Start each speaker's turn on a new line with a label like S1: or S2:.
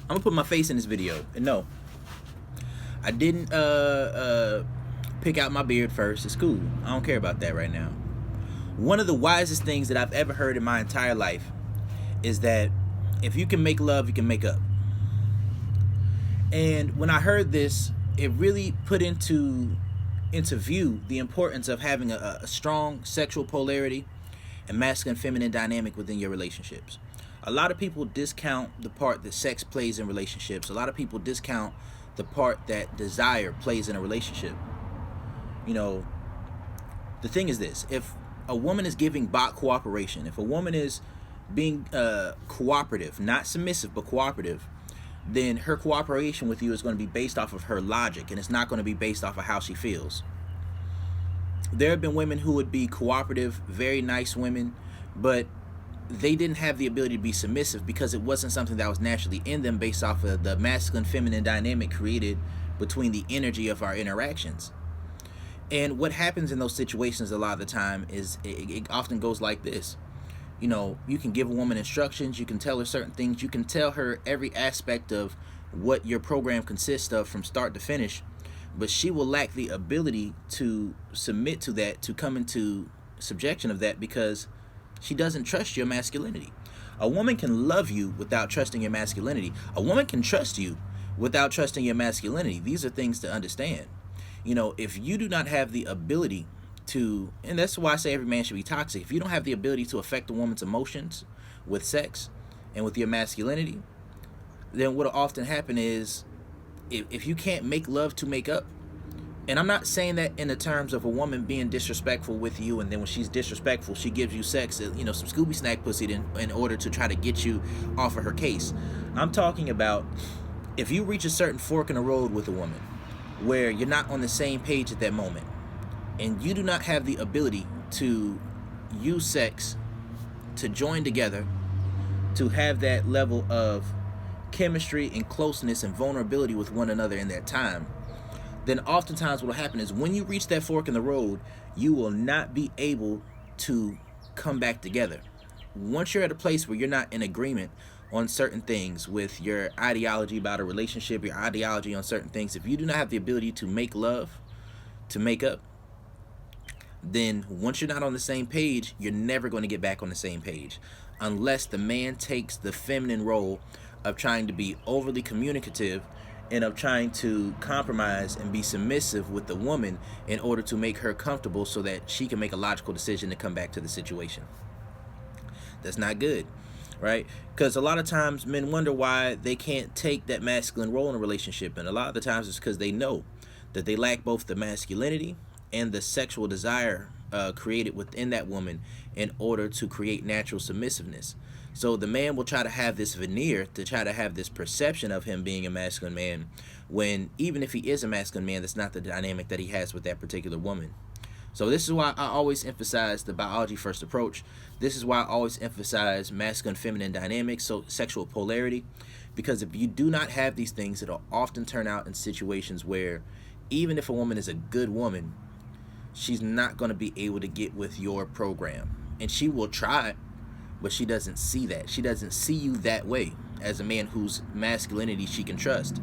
S1: I'm gonna put my face in this video. And no, I didn't pick out my beard first. It's cool. I don't care about that right now. One of the wisest things that I've ever heard in my entire life is that if you can make love, you can make up. And when I heard this, it really put into view the importance of having a strong sexual polarity and masculine feminine dynamic within your relationships. A lot of people discount the part that sex plays in relationships. A lot of people discount the part that desire plays in a relationship. You know, the thing is this: if a woman is giving bot cooperation, if a woman is being cooperative, not submissive but cooperative, then her cooperation with you is going to be based off of her logic, and it's not going to be based off of how she feels. There have been women who would be cooperative, very nice women, but they didn't have the ability to be submissive because it wasn't something that was naturally in them based off of the masculine feminine dynamic created between the energy of our interactions. And what happens in those situations a lot of the time is it often goes like this. You know, you can give a woman instructions, you can tell her certain things, you can tell her every aspect of what your program consists of from start to finish, but she will lack the ability to submit to that, to come into subjection of that, because she doesn't trust your masculinity. A woman can love you without trusting your masculinity. A woman can trust you without trusting your masculinity. These are things to understand. You know, if you do not have the ability to, and that's why I say every man should be toxic, if you don't have the ability to affect a woman's emotions with sex and with your masculinity, then what will often happen is if you can't make love to make up, and I'm not saying that in the terms of a woman being disrespectful with you, and then when she's disrespectful, she gives you sex, you know, some Scooby Snack pussy in order to try to get you off of her case. I'm talking about if you reach a certain fork in the road with a woman where you're not on the same page at that moment, and you do not have the ability to use sex to join together, to have that level of chemistry and closeness and vulnerability with one another in that time, then oftentimes what will happen is when you reach that fork in the road, you will not be able to come back together. Once you're at a place where you're not in agreement on certain things with your ideology about a relationship, your ideology on certain things, if you do not have the ability to make love, to make up, then once you're not on the same page, you're never going to get back on the same page unless the man takes the feminine role of trying to be overly communicative and of trying to compromise and be submissive with the woman in order to make her comfortable so that she can make a logical decision to come back to the situation. That's not good, right? Because a lot of times men wonder why they can't take that masculine role in a relationship, and a lot of the times it's because they know that they lack both the masculinity and the sexual desire created within that woman in order to create natural submissiveness. So the man will try to have this veneer to try to have this perception of him being a masculine man, when even if he is a masculine man, that's not the dynamic that he has with that particular woman. So this is why I always emphasize the biology first approach. This is why I always emphasize masculine feminine dynamics, so sexual polarity, because if you do not have these things, it'll often turn out in situations where even if a woman is a good woman, she's not going to be able to get with your program. And she will try, but she doesn't see that. She doesn't see you that way as a man whose masculinity she can trust.